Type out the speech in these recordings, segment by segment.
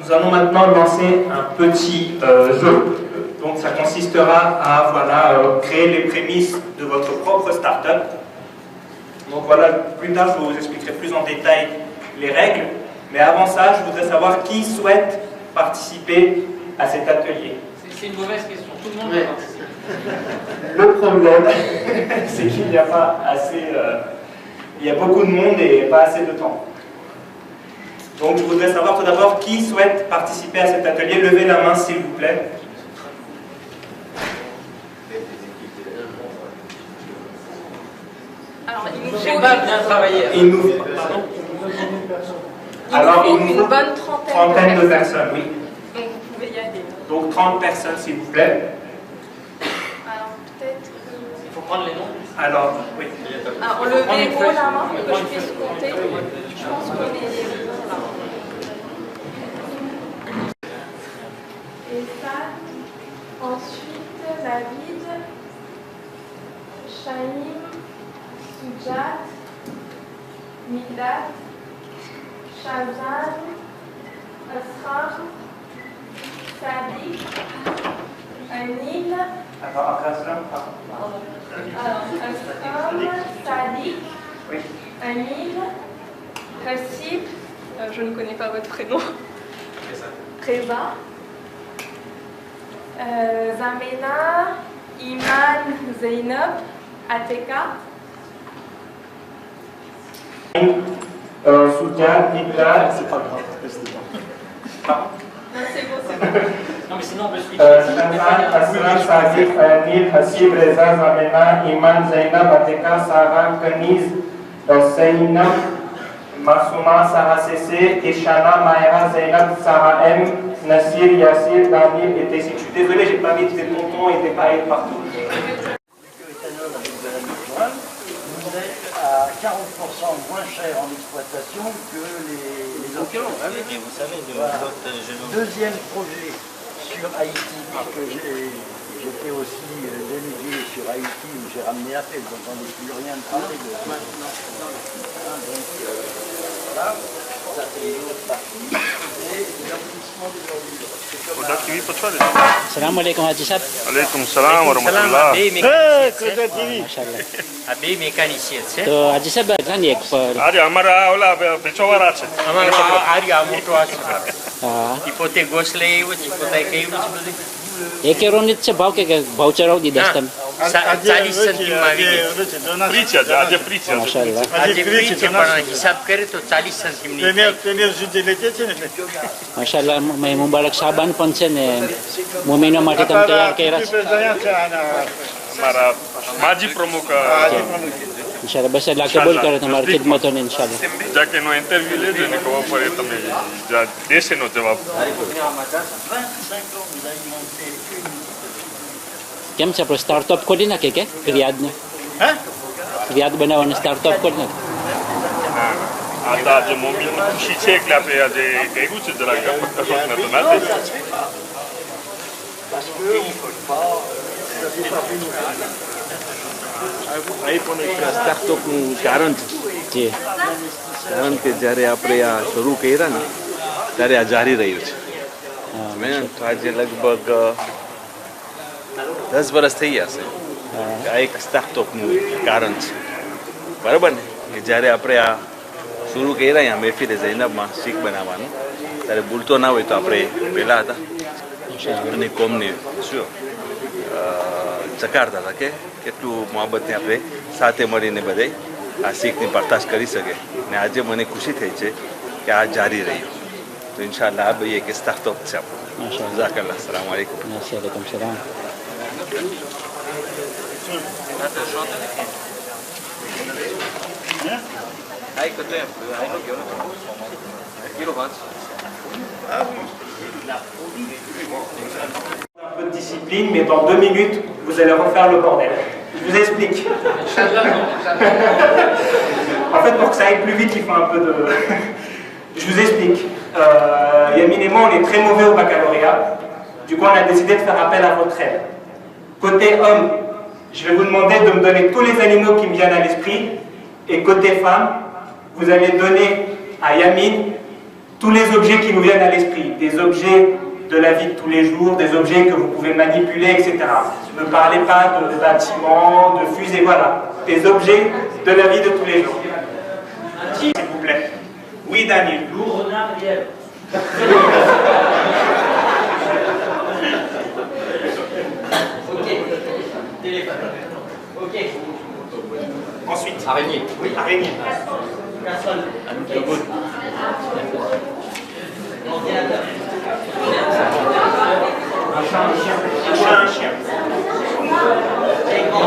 Nous allons maintenant lancer un petit jeu. Donc ça consistera à créer les prémices de votre propre start-up. Donc voilà, plus tard je vous expliquerai plus en détail les règles. Mais avant ça, je voudrais savoir qui souhaite participer à cet atelier. C'est une mauvaise question, tout le monde veut participer. Le problème, c'est qu'il n'y a pas assez... il y a beaucoup de monde et pas assez de temps. Donc je voudrais savoir tout d'abord qui souhaite participer à cet atelier. Levez la main s'il vous plaît. Alors, il nous faut pas bien travailler. Il nous faut une bonne trentaine de personnes, oui. Donc vous pouvez y aller. Donc 30 personnes s'il vous plaît. Alors peut-être... Il faut prendre les noms. Alors, oui. Alors on levait haut la main pour que je puisse compter. Je pense qu'on est bon là. Et ça, ensuite David, Shaim, Sujat, Midat, Shazan, Asram, Sadiq, Anil. Alors, Asram, Sadiq, oui. Anil, Hassib, je ne connais pas votre prénom. Reza. Zamena, Iman, Zainab, Ateka. Soutien, Nibla, C'est pas grave, restez pas. Non, c'est bon. Non, mais sinon, on peut switcher. Asram, Sadiq, Anil, Hassib, Reza, Zamena, Iman, Zainab, Ateka, Sarah, Kaniz, Zainab, Masouma, Sarah Cessé, Eshana, Maïra, Zainab, Sarah M, Nassir, Yassir, Daniel et Tessie. Je suis désolé, j'ai pas mis des pontons et des paillettes partout. À 40% moins cher en exploitation que les autres. Vous savez, Deuxième projet sur Haïti, puisque j'ai fait aussi délégué sur Haïti où j'ai ramené à peine, vous n'entendez plus rien de parler de voilà, ça c'est une autre partie. Et l'enrichissement des ordures. Assalamu alaikum Haji Sahab. Alaikum salam wa rahmatullah. अभी मेकानिशियन છે તો હાજી સાહેબ ઘણી એક પર અરે અમારા ઓલા પેચોવાળા છે અમારો આર્યા મોટો આ છે હા ઈ પોતે ગોશ લઈ આવ્યો છે પોતે કર્યું છે બધું એક એરોની જ છે ભાવ કે ભાવ ચડાવી દીધા છે તમે 40 સેન્ટિમ માં આવી ગઈ પ્રીચા છે આજે પ્રીચા છે માશાઅલ્લાહ આજે ફ્રી છે પણ હિસાબ કરે તો 40 સેન્ટિમ ની માશાઅલ્લાહ મુબારક સાબાન પણ છે ને મુમિનો માટે તમે તૈયાર કર્યા છે અમારા માજી પ્રમુખ ઇન્શાઅલ્લાહ બસ અલ્લાહ કબૂલ કરે તમારી ખિદમતોને ઇન્શાઅલ્લાહ જાકેનો ઇન્ટરવ્યુ લેજો ને ખબર પડે તમે દેશનો જવાબ કેમ છે આપણે સ્ટાર્ટઅપ ખોલી નાખે કે રિયાદને રિયાદ બનાવવાને સ્ટાર્ટઅપ કરી નાખે આ તો આજે મમ્મીની ખુશી છે એટલે આપણે આજે કર્યું છે જરાક અટકના તો ના થઈ અહીં પણ એક સ્ટાર્ટઅપનું કારણ છે કારણ કે જ્યારે આપણે આ શરૂ કર્યા ને ત્યારે આ જારી રહ્યું છે મેં તો આજે લગભગ 10 વર્ષ થઈ ગયા છે આ એક સ્ટાર્ટઅપનું કારણ છે બરાબર ને કે જ્યારે આપણે આ શરૂ કર્યા અહીંયા મહેફિલે ઝૈનબમાં શીખ બનાવવાનું ત્યારે ભૂલતો ના હોય તો આપણે પહેલાં હતા અને કોમને શું ચકારતા હતા કે કેટલું મોહબ્બતને આપણે સાથે મળીને બધે આ શીખની બરદાસ્ત કરી શકે અને આજે મને ખુશી થઈ છે કે આ જારી રહ્યું તો ઇન્શાઅલ્લાહ આ ભાઈ એક સ્ટાર્ટઅપ છે આપણું જઝાકલ્લાહ અસ્સલામુ અલૈકુમ વાલેકુમ સલામ Un peu de discipline, mais dans 2 minutes, vous allez refaire le bordel. Je vous explique. En fait, pour que ça aille plus vite, il faut un peu de... Je vous explique. Yamin et moi, on est très mauvais au baccalauréat. Du coup, on a décidé de faire appel à votre aide. Côté homme, je vais vous demander de me donner tous les animaux qui me viennent à l'esprit. Et côté femme, vous allez donner à Yamin tous les objets qui nous viennent à l'esprit, des objets de la vie de tous les jours, des objets que vous pouvez manipuler, etc. Ne parlez pas de bâtiments, de fusées, voilà. Des objets de la vie de tous les jours. S'il vous plaît. Oui, Daniel. Loup, renard, lièvre. Ok. Téléphone. Ok. Ensuite. Araignée. Oui, araignée. Casserole. Ordinateur. Un chat, un chien. Un chat, un chien. Écran.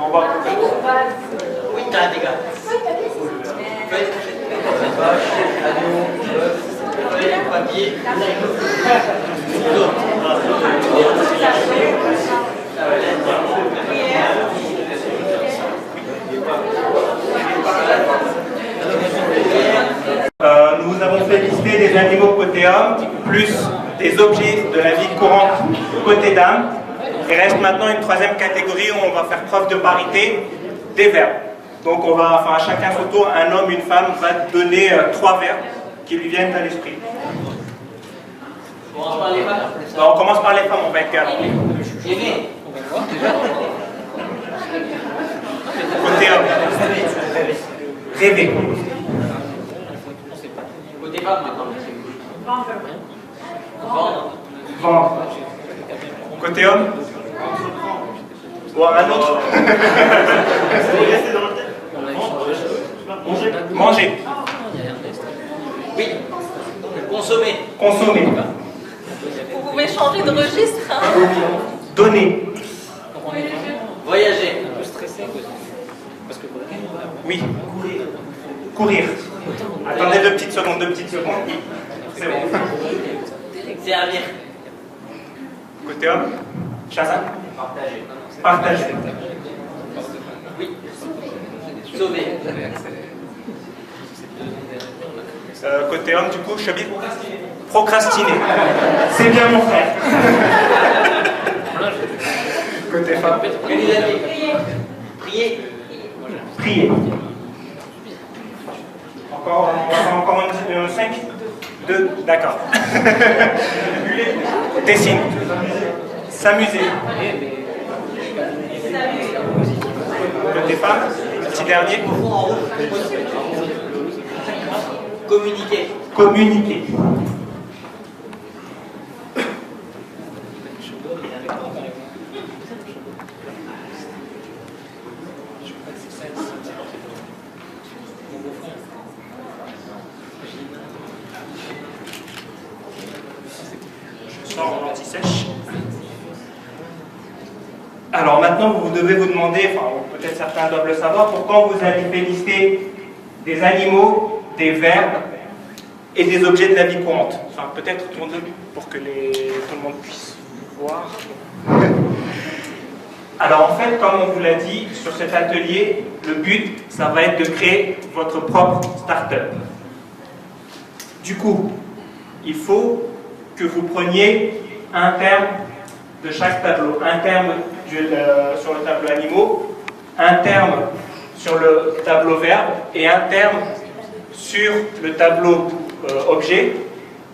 On va. Oui, t'as des gars. Feuille. Vache, agneau, bœuf, papier. Nous avons fait lister des animaux côté homme, plus des objets de la vie courante côté dame. Il reste maintenant une troisième catégorie où on va faire preuve de parité, des verbes. Donc on va, enfin à chacun son tour, un homme, une femme va donner 3 verbes qui lui viennent à l'esprit. On commence par les femmes. On commence par les femmes, on va être galant. Aimer. Côté homme. Rêver. Côté femme maintenant. Vendre. Vendre. Côté homme. Ou un autre. Manger. Oui. Consommer. Consommer. Vous pouvez changer de registre. Hein. Donner. Voyager. Oui. Courir. Attendez 2 petites secondes, 2 petites secondes. C'est bon. Servir. Côté homme. Shazam. Partager. Partager. Oui. Sauver. Côté homme, du coup, Chabib. Procrastiner. C'est bien mon frère. Côté femme. Organiser. Prier. Prier. Encore un 5 2, d'accord. Dessine. S'amuser. Côté femme, petit dernier. Communiquer. Communiquer. Je sors en anti-sèche. Alors maintenant, vous devez vous demander, enfin peut-être certains doivent le savoir, pourquoi vous avez fait lister des animaux, des verbes et des objets de la vie courante. Enfin peut-être pour que tout le monde puisse voir. Alors en fait, comme on vous l'a dit, sur cet atelier, le but, ça va être de créer votre propre start-up. Du coup, il faut que vous preniez un terme de chaque tableau. Un terme sur le tableau animaux, un terme sur le tableau verbe et un terme sur le tableau objet.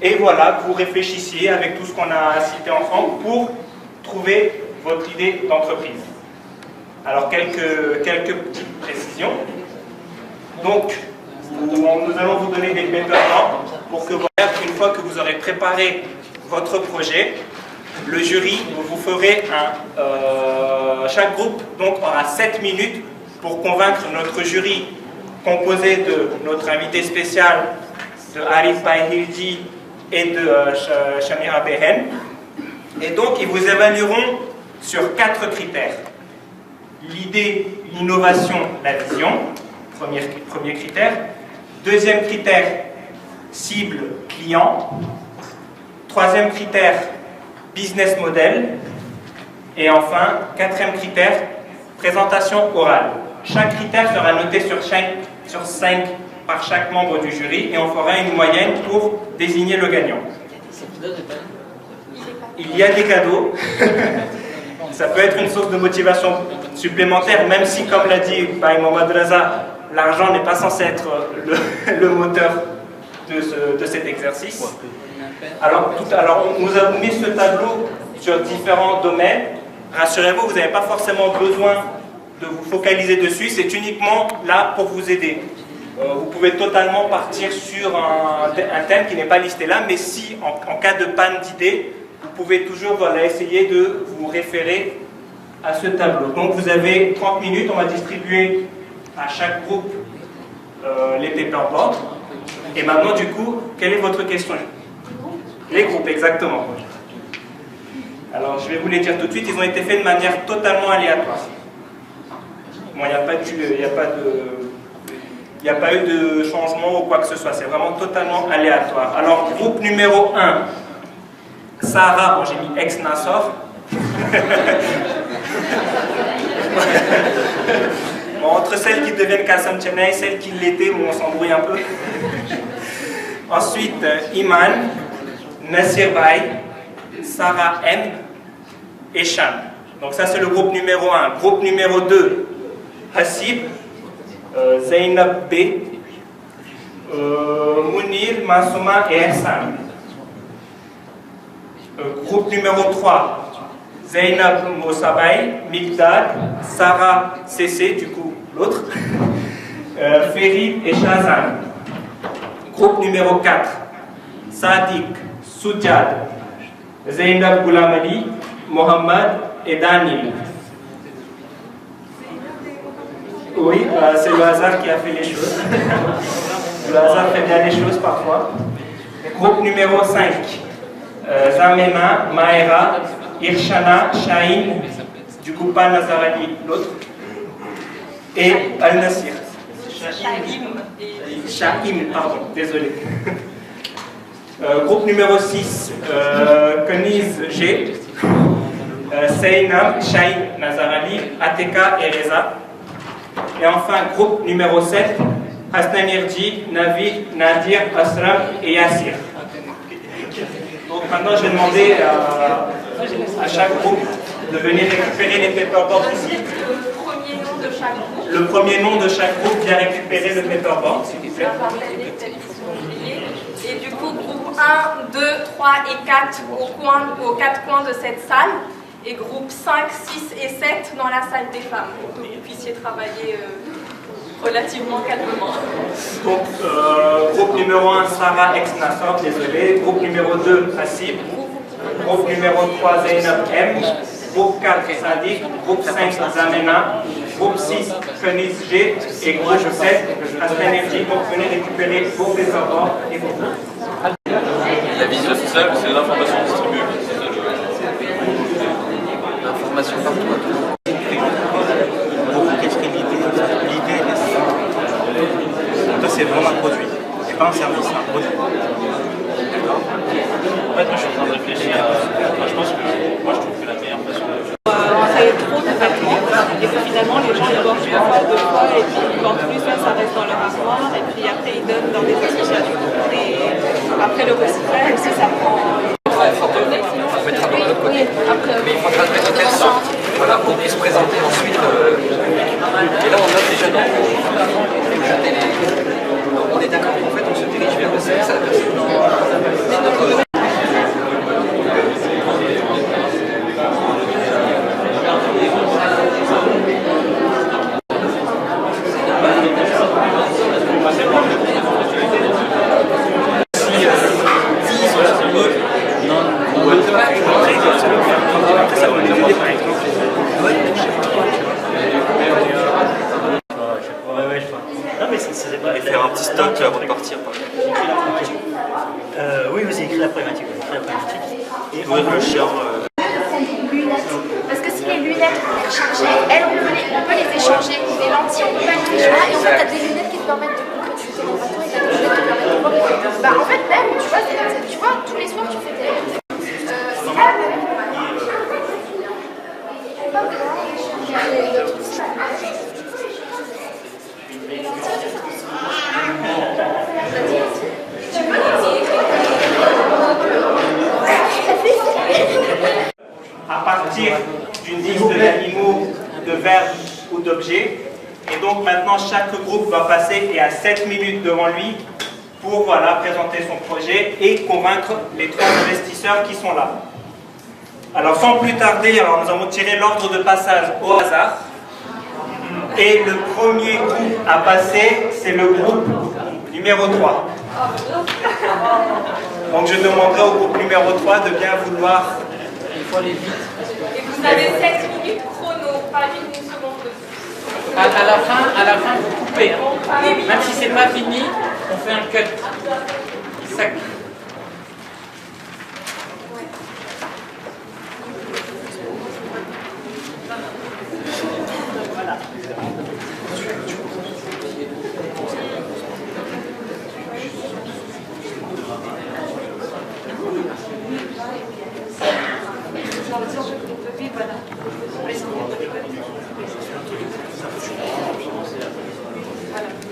Et voilà, que vous réfléchissiez avec tout ce qu'on a cité ensemble pour trouver votre idée d'entreprise. Alors, quelques petites précisions. Donc, nous allons vous donner des méthodes pour que, une fois que vous aurez préparé votre projet, le jury, vous ferez chaque groupe donc aura 7 minutes pour convaincre notre jury composé de notre invité spécial, de Arif Bahilji et de Shamira Behen. Et donc, ils vous évalueront sur 4 critères. L'idée, l'innovation, la vision, premier critère. Deuxième critère, cible, client. Troisième critère, business model. Et enfin, 4e critère, présentation orale. Chaque critère sera noté sur 5 par chaque membre du jury et on fera une moyenne pour désigner le gagnant. Il y a des cadeaux. Ça peut être une source de motivation supplémentaire, même si, comme l'a dit Mohamed Reza, l'argent n'est pas censé être le moteur de cet exercice. Alors, on nous a mis ce tableau sur différents domaines. Rassurez-vous, vous n'avez pas forcément besoin de vous focaliser dessus, c'est uniquement là pour vous aider. Vous pouvez totalement partir sur un thème qui n'est pas listé là, mais si, en cas de panne d'idées, vous pouvez toujours essayer de vous référer à ce tableau. Donc vous avez 30 minutes, on va distribuer à chaque groupe les paperboards. Et maintenant, du coup, quelle est votre question? Les groupes, exactement. Alors, je vais vous les dire tout de suite, ils ont été faits de manière totalement aléatoire. Bon, il n'y a pas eu de changement ou quoi que ce soit, c'est vraiment totalement aléatoire. Alors, groupe numéro 1, Sarah, bon, j'ai mis ex-Nassor. Bon, entre celles qui deviennent Kassam Chennai et celles qui l'étaient, bon, on s'embrouille un peu. Ensuite, Iman, Nassir Bay, Sarah M et Shan. Donc ça c'est le groupe numéro 1. Groupe numéro 2, Hasib, Zainab B, Mounir, Masouma et Hassan. Groupe numéro 3, Zainab Moussabay, Migdad, Sarah CC, du coup l'autre, Ferid et Shazan. Groupe numéro 4, Sadiq, Soudjad, Zainab Goulamali, Mohamed et Daniel. Oui, c'est le hasard qui a fait les choses. Le hasard fait bien les choses parfois. Groupe numéro 5, Zamena, Maïra, Irshana, Shahin, du coup pas Nazarali, l'autre, et Al-Nasir. Shahim, pardon, désolé. Groupe numéro 6, Keniz G, Seynam, Shahin, Nazarali, Ateka et Reza. Et enfin, groupe numéro 7, Hasnan Irji, Navid, Nadir, Asram et Yassir. Donc maintenant, je vais demander à chaque groupe de venir récupérer les paperboards ici. Le premier nom de chaque groupe vient récupérer le paperboard, s'il vous plaît. Et du coup, groupe 1, 2, 3 et 4 aux 4 coins de cette salle. Et groupe 5, 6 et 7 dans la salle des femmes, pour que vous puissiez travailler relativement calmement. Donc, groupe numéro 1, Sarah ex-Nassor, désolé. Groupe numéro 2, Hasib. Groupe numéro 3, Zainab M. Groupe 4, Sadiq. Groupe 5, Zamena. Groupe 6, Keniz G. Et groupe 7, Hasnan Irji. Donc, venez récupérer vos paperboards et vos groupes. La vision sociale, c'est l'information distribuée. L'information partout. Pour qu'est-ce que l'idée est ça, c'est vraiment un produit. C'est pas un service, c'est un produit. D'accord. En fait, moi je suis en train de réfléchir à. Je pense que moi je trouve que la meilleure façon de. C'est trop de vêtements et que finalement les gens ils portent une fois, 2 fois et puis ils portent plus, ça reste dans leur armoire et puis après ils donnent dans des associations et après le recyclage aussi ça prend. On mettra dans le côté. Mais il faudra le mettre de telle sorte voilà, pour qu'il se présenter ensuite. Et là on note déjà dans on est d'accord, en fait on se dirige vers le service à la personne. Faire un petit stock avant de partir. Oui, vous avez écrit la problématique. Et ouvrir le chien. Parce que si les lunettes on les recharger, elles on peut les échanger. Les lentilles on peut pas les échanger. Et en fait t'as des lunettes qui te permettent de concrétiser ton bateau et t'as des lunettes qui te permettent de voir. Bah en fait même, tu vois, tous les soirs tu fais tes à partir d'une liste d'animaux, de verbes ou d'objets. Et donc maintenant, chaque groupe va passer et a 7 minutes devant lui pour voilà, présenter son projet et convaincre les 3 investisseurs qui sont là. Alors sans plus tarder, alors, nous avons tiré l'ordre de passage au hasard. Et le premier groupe à passer, c'est le groupe numéro 3. Donc je demanderai au groupe numéro 3 de bien vouloir... Il faut aller vite. Et vous avez 7 minutes chrono, pas 1 seconde. À la fin, vous coupez. Hein. Même si c'est pas fini, on fait un cut. Ça...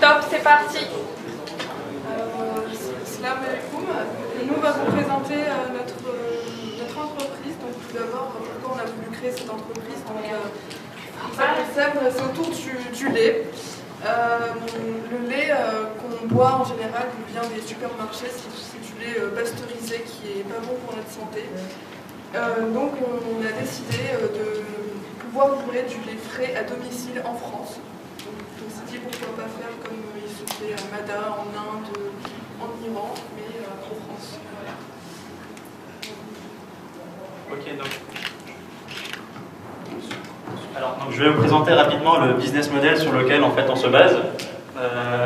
Top, c'est parti. Salam alaikum. Nous, on va vous présenter notre entreprise. Donc, tout d'abord, pourquoi on a voulu créer cette entreprise. Donc, c'est autour du lait. Le lait qu'on boit en général, il vient des supermarchés. C'est du lait pasteurisé qui est pas bon pour notre santé. Donc, on a décidé de pouvoir livrer du lait frais à domicile en France. Donc, on s'est dit pourquoi pas faire comme il se fait à Mada, en Inde, en Iran, mais en France. Voilà. Ok, donc je vais vous présenter rapidement le business model sur lequel en fait on se base.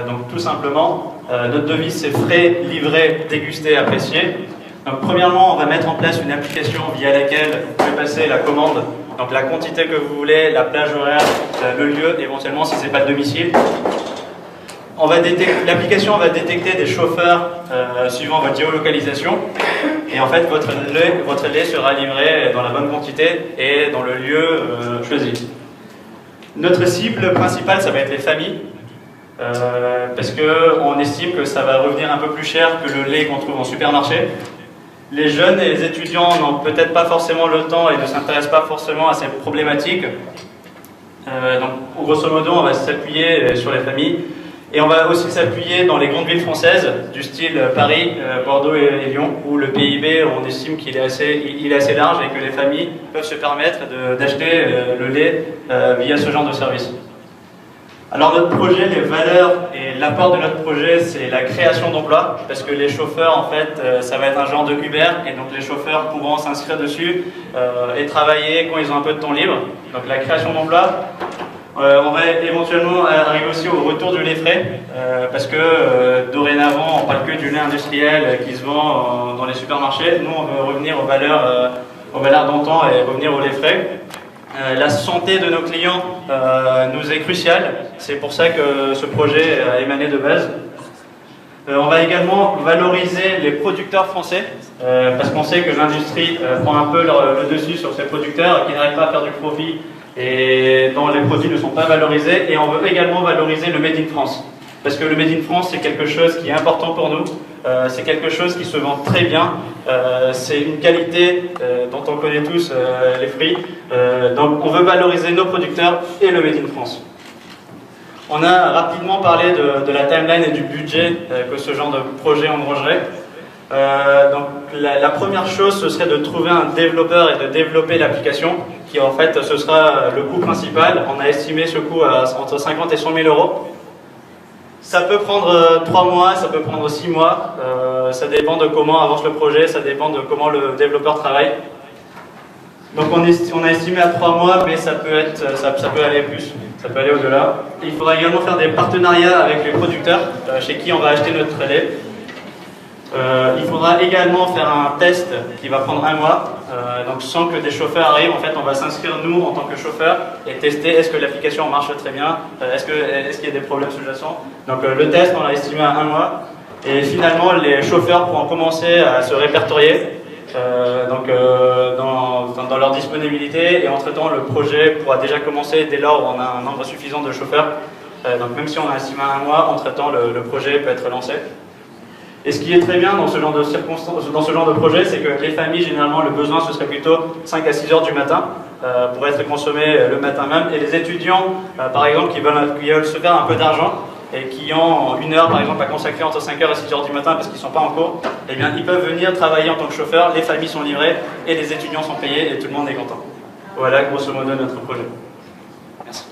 Donc tout simplement, notre devise c'est frais, livré, dégusté, apprécié. Donc premièrement, on va mettre en place une application via laquelle vous pouvez passer la commande, donc la quantité que vous voulez, la plage horaire, le lieu, éventuellement si ce n'est pas le domicile. L'application va détecter des chauffeurs suivant votre géolocalisation et en fait votre lait sera livré dans la bonne quantité et dans le lieu choisi. Notre cible principale, ça va être les familles parce qu'on estime que ça va revenir un peu plus cher que le lait qu'on trouve en supermarché. Les jeunes et les étudiants n'ont peut-être pas forcément le temps et ne s'intéressent pas forcément à ces problématiques. Donc, grosso modo, on va s'appuyer sur les familles. Et on va aussi s'appuyer dans les grandes villes françaises, du style Paris, Bordeaux et Lyon, où le PIB, on estime qu'il est assez large et que les familles peuvent se permettre d'acheter le lait via ce genre de service. Alors notre projet, les valeurs et l'apport de notre projet, c'est la création d'emplois, parce que les chauffeurs, en fait, ça va être un genre de Uber, et donc les chauffeurs pourront s'inscrire dessus et travailler quand ils ont un peu de temps libre. Donc la création d'emplois. On va éventuellement arriver aussi au retour du lait frais, parce que dorénavant, on parle que du lait industriel qui se vend dans les supermarchés. Nous, on veut revenir aux valeurs d'antan et revenir au lait frais. La santé de nos clients nous est cruciale, c'est pour ça que ce projet a émané de base. On va également valoriser les producteurs français, parce qu'on sait que l'industrie prend un peu le dessus sur ces producteurs qui n'arrivent pas à faire du profit et dont les produits ne sont pas valorisés. Et on veut également valoriser le Made in France, parce que le Made in France, c'est quelque chose qui est important pour nous, c'est quelque chose qui se vend très bien, c'est une qualité dont on connaît tous les fruits, donc on veut valoriser nos producteurs et le Made in France. On a rapidement parlé de la timeline et du budget que ce genre de projet engrangerait. Donc la première chose, ce serait de trouver un développeur et de développer l'application, qui en fait ce sera le coût principal. On a estimé ce coût à entre 50 et 100 000 euros. Ça peut prendre 3 mois, ça peut prendre 6 mois, ça dépend de comment avance le projet, ça dépend de comment le développeur travaille. Donc on a estimé à 3 mois, mais ça peut aller plus, ça peut aller au-delà. Il faudra également faire des partenariats avec les producteurs chez qui on va acheter notre lait. Il faudra également faire un test qui va prendre 1 mois, donc sans que des chauffeurs arrivent. En fait, on va s'inscrire nous en tant que chauffeurs et tester est-ce que l'application marche très bien, est-ce qu'il y a des problèmes sous-jacents. Donc le test, on l'a estimé à 1 mois, et finalement les chauffeurs pourront commencer à se répertorier dans leur disponibilité, et entre-temps le projet pourra déjà commencer dès lors où on a un nombre suffisant de chauffeurs. Donc même si on a estimé à 1 mois, entre-temps le projet peut être lancé. Et ce qui est très bien dans ce genre de circonstances, dans ce genre de projet, c'est que les familles, généralement, le besoin, ce serait plutôt 5 à 6 heures du matin pour être consommé le matin même. Et les étudiants, par exemple, qui veulent se faire un peu d'argent et qui ont 1 heure par exemple à consacrer entre 5h et 6h du matin parce qu'ils ne sont pas en cours, eh bien ils peuvent venir travailler en tant que chauffeur, les familles sont livrées et les étudiants sont payés et tout le monde est content. Voilà grosso modo notre projet. Merci.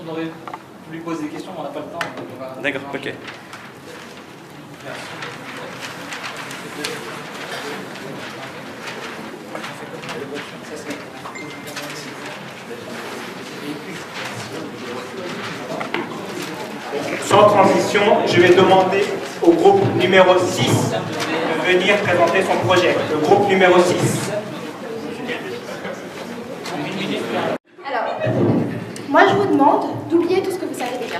On aurait voulu poser des questions, mais on n'a pas le temps. D'accord, ok. Sans transition, je vais demander au groupe numéro 6 de venir présenter son projet. Le groupe numéro 6. Alors, moi je vous demande d'oublier tout ce que vous savez déjà.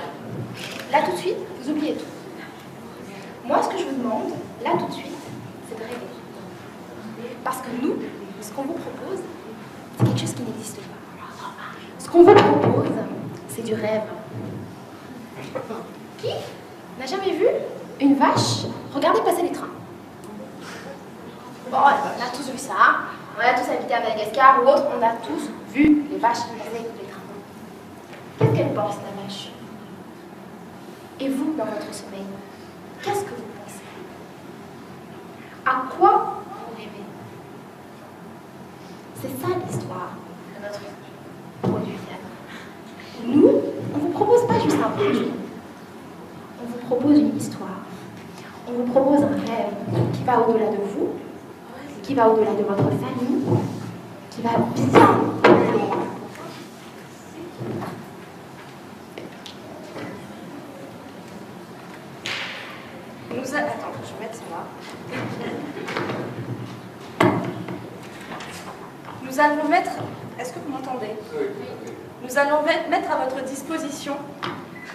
Là tout de suite, vous oubliez tout. Moi ce que je vous demande, là tout de suite, c'est de rêver. Parce que nous, ce qu'on vous propose, c'est quelque chose qui n'existe pas. Ce qu'on vous propose, c'est du rêve. Qui n'a jamais vu une vache regarder passer les trains? Bon, on a tous vu ça. On a tous habité à Madagascar ou autre, on a tous vu les vaches passer les trains. Qu'est-ce qu'elle pense, la vache? Et vous, dans votre sommeil, qu'est-ce que vous pensez? À quoi vous rêvez? C'est ça l'histoire de notre produit. Nous, on ne vous propose pas juste un produit. On vous propose une histoire. On vous propose un rêve qui va au-delà de vous, qui va au-delà de votre famille, qui va bien plus loin. Attends, je vais mettre ça là. Nous allons mettre... Est-ce que vous m'entendez? Nous allons mettre à votre disposition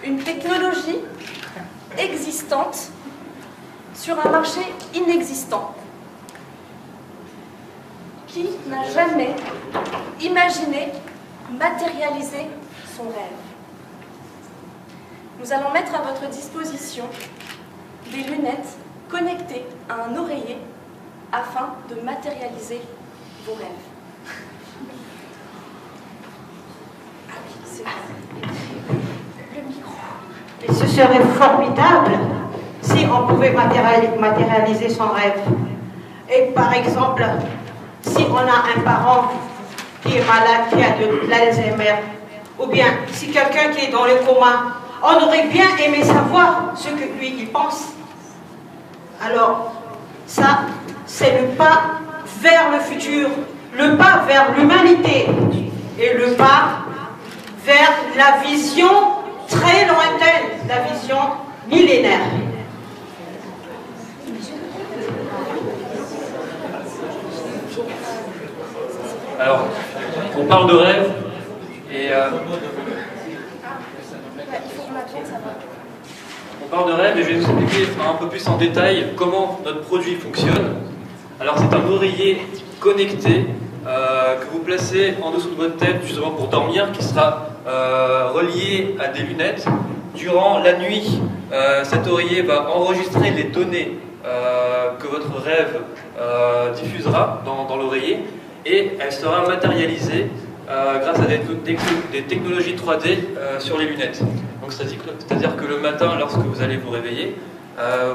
une technologie existante sur un marché inexistant. Qui n'a jamais imaginé matérialiser son rêve? Nous allons mettre à votre disposition des lunettes connectées à un oreiller afin de matérialiser vos rêves. Ah oui, c'est vrai. Le micro. Et ce serait formidable si on pouvait matérialiser son rêve. Et par exemple, si on a un parent qui est malade, qui a de l'Alzheimer, ou bien si quelqu'un qui est dans le coma, on aurait bien aimé savoir ce que lui il pense. Alors, ça, c'est le pas vers le futur, le pas vers l'humanité et le pas vers la vision très lointaine, la vision millénaire. Alors, on parle de rêve et on parle de rêve et je vais vous expliquer un peu plus en détail comment notre produit fonctionne. Alors c'est un oreiller connecté que vous placez en dessous de votre tête justement pour dormir, qui sera relié à des lunettes. Durant la nuit, cet oreiller va enregistrer les données que votre rêve diffusera dans l'oreiller, et elle sera matérialisée grâce à des technologies 3D sur les lunettes. Donc c'est-à-dire que le matin, lorsque vous allez vous réveiller,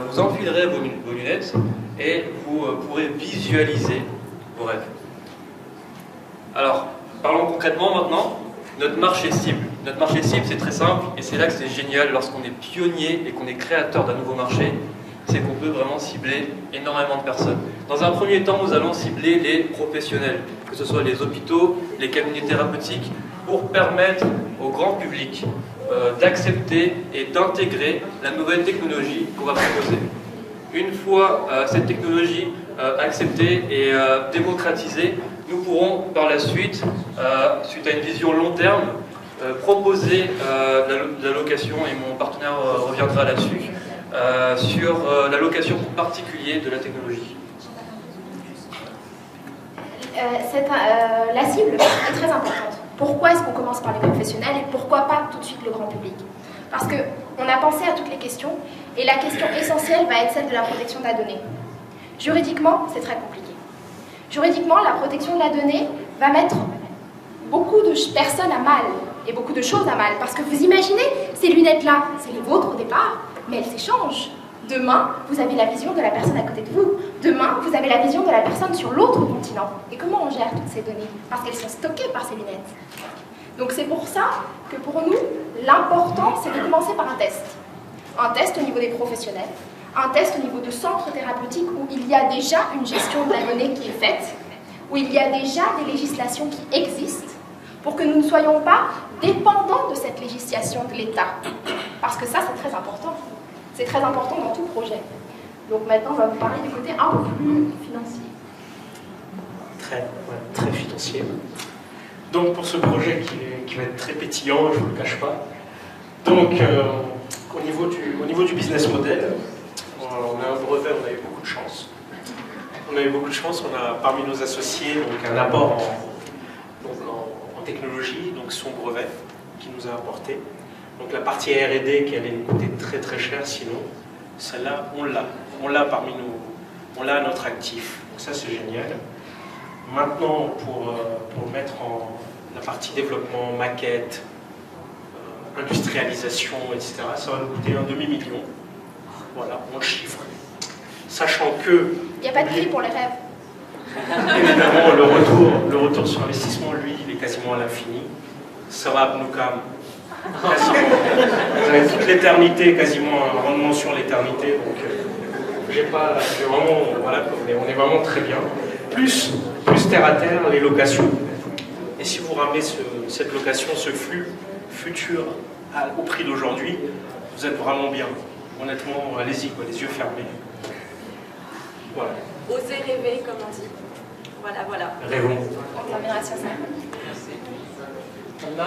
vous enfilerez vos lunettes et vous pourrez visualiser vos rêves. Alors, parlons concrètement maintenant. Notre marché cible. Notre marché cible, c'est très simple, et c'est là que c'est génial lorsqu'on est pionnier et qu'on est créateur d'un nouveau marché, c'est qu'on peut vraiment cibler énormément de personnes. Dans un premier temps, nous allons cibler les professionnels, que ce soit les hôpitaux, les cabinets thérapeutiques, pour permettre au grand public d'accepter et d'intégrer la nouvelle technologie qu'on va proposer. Une fois cette technologie acceptée et démocratisée, nous pourrons par la suite, suite à une vision long terme, proposer la location, et mon partenaire reviendra là-dessus, sur la location pour particulier de la technologie. La cible est très importante. Pourquoi est-ce qu'on commence par les professionnels et pourquoi pas tout de suite le grand public? Parce qu'on a pensé à toutes les questions, et la question essentielle va être celle de la protection de la donnée. Juridiquement, c'est très compliqué. Juridiquement, la protection de la donnée va mettre beaucoup de personnes à mal et beaucoup de choses à mal. Parce que vous imaginez, ces lunettes-là, c'est les vôtres au départ, mais elles s'échangent. Demain, vous avez la vision de la personne à côté de vous. Demain, vous avez la vision de la personne sur l'autre continent. Et comment on gère toutes ces données? Parce qu'elles sont stockées par ces lunettes. Donc c'est pour ça que pour nous, l'important, c'est de commencer par un test. Un test au niveau des professionnels, un test au niveau de centres thérapeutiques où il y a déjà une gestion de la donnée qui est faite, où il y a déjà des législations qui existent, pour que nous ne soyons pas dépendants de cette législation de l'État. Parce que ça, c'est très important. C'est très important dans tout projet. Donc maintenant, on va vous parler du côté un peu plus financier. Très financier. Donc pour ce projet qui va être très pétillant, je ne vous le cache pas. Donc au niveau du business model, on a un brevet, on a eu beaucoup de chance. On a eu beaucoup de chance, on a parmi nos associés donc, un apport en technologie, donc son brevet qui nous a apporté. Donc la partie R&D qui allait nous coûter très très cher sinon, celle-là on l'a parmi nous, on l'a à notre actif, donc ça c'est génial. Maintenant pour mettre en la partie développement, maquette, industrialisation, etc., ça va nous coûter un demi-million, voilà, on le chiffre. Sachant que... Il n'y a pas de prix pour les rêves. Évidemment, le retour sur investissement, lui, il est quasiment à l'infini. Ça va à Abnoukam. Vous avez toute l'éternité, quasiment un rendement sur l'éternité, donc on est vraiment très bien. Plus terre à terre, les locations. Et si vous ramenez cette location, ce flux futur au prix d'aujourd'hui, vous êtes vraiment bien. Honnêtement, allez-y, les yeux fermés. Voilà. Oser rêver, comme on dit. Voilà. Rêvons. On terminera sur ça. On a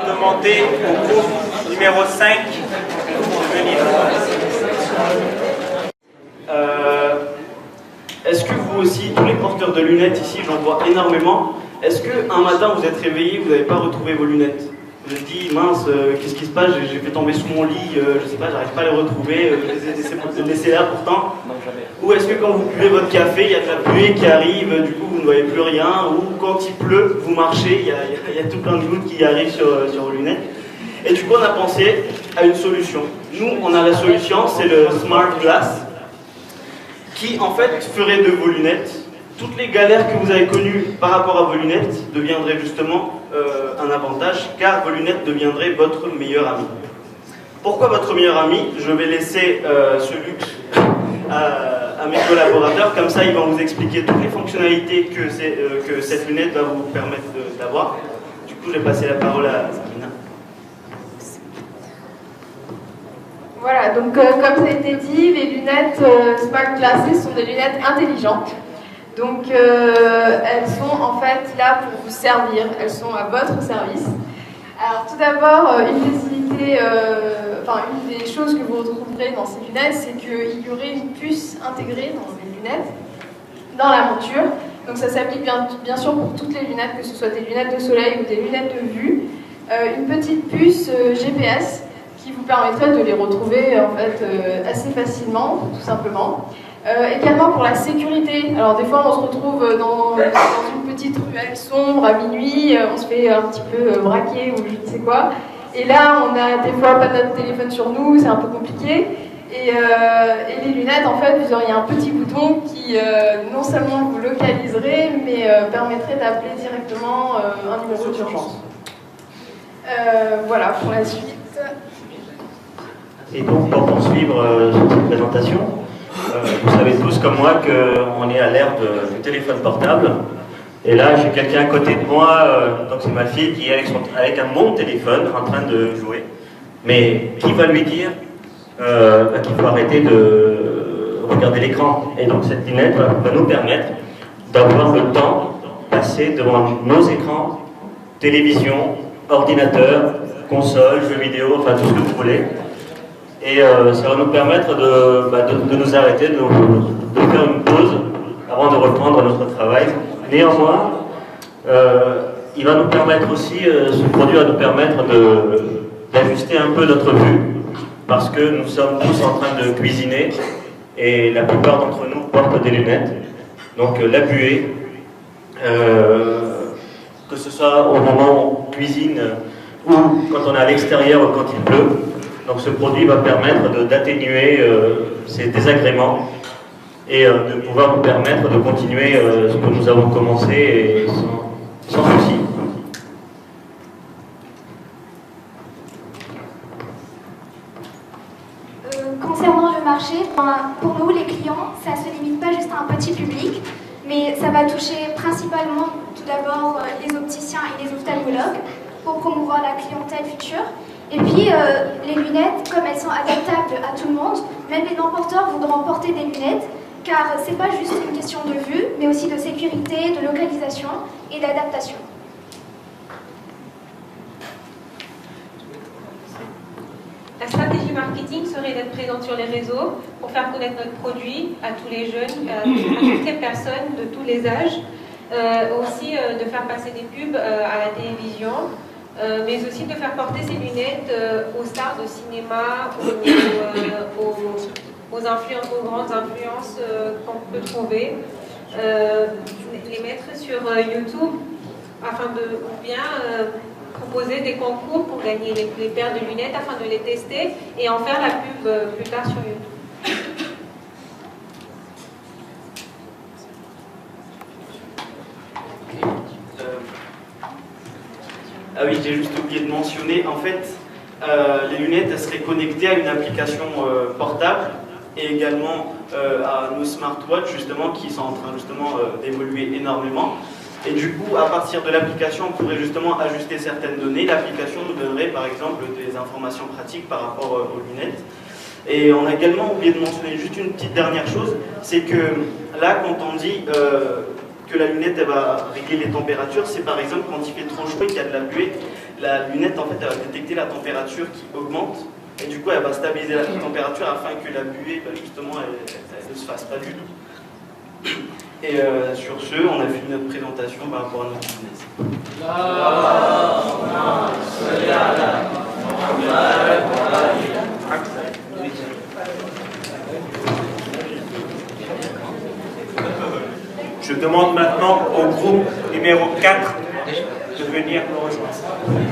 demandé au groupe numéro 5 de venir. Est-ce que vous aussi, tous les porteurs de lunettes ici, j'en vois énormément, est-ce qu'un matin vous êtes réveillé, vous n'avez pas retrouvé vos lunettes? Vous vous êtes dit, mince, qu'est-ce qui se passe? J'ai fait tomber sous mon lit, je sais pas, j'arrive pas à les retrouver, je les ai laissés là pourtant. Ou est-ce que quand vous buvez votre café, il y a de la buée qui arrive, du coup vous ne voyez plus rien, ou quand il pleut, vous marchez, il y a tout plein de gouttes qui arrivent sur vos lunettes. Et du coup on a pensé à une solution. Nous, on a la solution, c'est le Smart Glass, qui en fait ferait de vos lunettes, toutes les galères que vous avez connues par rapport à vos lunettes deviendraient justement un avantage, car vos lunettes deviendraient votre meilleur ami. Pourquoi votre meilleur ami? Je vais laisser ce luxe à mes collaborateurs, comme ça ils vont vous expliquer toutes les fonctionnalités que cette lunette va vous permettre d'avoir. Du coup, je vais passer la parole à Sabina. Voilà, donc comme ça a été dit, les lunettes Smart Glasses sont des lunettes intelligentes. Donc elles sont en fait là pour vous servir, elles sont à votre service. Alors tout d'abord, une facilité, une des choses que vous retrouverez dans ces lunettes, c'est qu'il y aurait une puce intégrée dans les lunettes, dans la monture. Donc ça s'applique bien sûr pour toutes les lunettes, que ce soit des lunettes de soleil ou des lunettes de vue. Une petite puce GPS qui vous permettrait de les retrouver en fait assez facilement, tout simplement. Également pour la sécurité. Alors des fois on se retrouve dans une petite ruelle sombre à minuit, on se fait un petit peu braquer ou je ne sais quoi. Et là on a des fois pas notre téléphone sur nous, c'est un peu compliqué. Et les lunettes, en fait, vous auriez un petit bouton qui non seulement vous localiserait, mais permettrait d'appeler directement un numéro d'urgence. Voilà pour la suite. Et donc pour poursuivre cette présentation, vous savez tous comme moi qu'on est à l'ère du téléphone portable. Et là, j'ai quelqu'un à côté de moi, donc c'est ma fille qui est avec un bon téléphone en train de jouer. Mais qui va lui dire qu'il faut arrêter de regarder l'écran? Et donc cette lunette va nous permettre d'avoir le temps passé devant nos écrans, télévision, ordinateur, console, jeux vidéo, enfin tout ce que vous voulez. Et ça va nous permettre de nous arrêter, de faire une pause avant de reprendre notre travail. Néanmoins, il va nous permettre aussi, ce produit va nous permettre d'ajuster un peu notre vue, parce que nous sommes tous en train de cuisiner et la plupart d'entre nous portent des lunettes. Donc la buée que ce soit au moment où on cuisine ou quand on est à l'extérieur ou quand il pleut. Donc ce produit va permettre d'atténuer ces désagréments et de pouvoir vous permettre de continuer ce que nous avons commencé et sans souci. Concernant le marché, pour nous les clients, ça ne se limite pas juste à un petit public, mais ça va toucher principalement tout d'abord les opticiens et les ophtalmologues pour promouvoir la clientèle future. Et puis les lunettes, comme elles sont adaptables à tout le monde, même les non-porteurs voudront porter des lunettes, car c'est pas juste une question de vue, mais aussi de sécurité, de localisation et d'adaptation. La stratégie marketing serait d'être présente sur les réseaux pour faire connaître notre produit à tous les jeunes, à toutes les personnes de tous les âges. Aussi de faire passer des pubs à la télévision, mais aussi de faire porter ces lunettes aux stars de cinéma, aux grandes influences qu'on peut trouver, les mettre sur YouTube afin de bien proposer des concours pour gagner les paires de lunettes afin de les tester et en faire la pub plus tard sur YouTube. Ah oui, j'ai juste oublié de mentionner, en fait, les lunettes elles seraient connectées à une application portable et également à nos smartwatches justement qui sont en train justement d'évoluer énormément. Et du coup, à partir de l'application, on pourrait justement ajuster certaines données. L'application nous donnerait par exemple des informations pratiques par rapport aux lunettes. Et on a également oublié de mentionner juste une petite dernière chose, c'est que là, quand on dit que la lunette elle va régler les températures, c'est par exemple quand il fait trop chaud et qu'il y a de la buée, la lunette en fait elle va détecter la température qui augmente et du coup elle va stabiliser la température afin que la buée justement elle ne se fasse pas du tout. Et sur ce, on a fini notre présentation par rapport à notre business. Je demande maintenant au groupe numéro 4 de venir nous rejoindre.